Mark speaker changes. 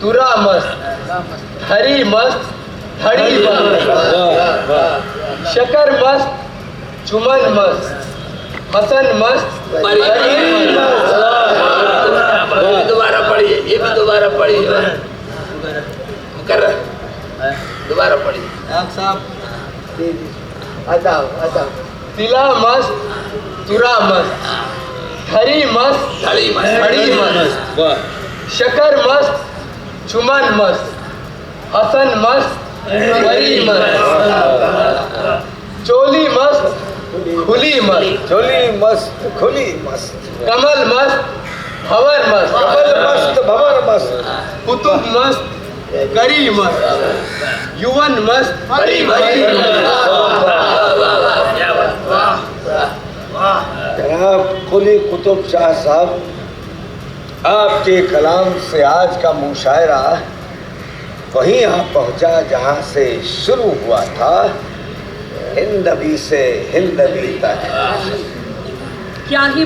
Speaker 1: तुरा मस्त, हरी मस्त, धड़ी मस्त, शकर मस्त, चुमन मस्त, हसन मस्त,
Speaker 2: दोबारा पढ़िए, ये भी दोबारा पढ़िए, कर दोबारा पढ़िए।
Speaker 1: तिला मस्त, तुरा मस्त, धड़ी मस्त, धड़ी मस्त, शकर मस्त, चुमन मस्त, हसन मस्त, परी मस्त, चोली मस्त, खुली मस्त,
Speaker 3: चोली मस्त खुली मस्त,
Speaker 1: कमल मस्त, भंवर मस्त,
Speaker 3: कमल मस्त भंवर मस्त,
Speaker 1: कुतुब मस्त, करी मस्त, युवन मस्त, परी
Speaker 3: जनाब कुली कुतुब शाह साहब, आपके कलाम से आज का मुशायरा वहीं यहाँ पहुँचा जहाँ से शुरू हुआ था, हिंदबी से हिंदबी तक।
Speaker 4: क्या ही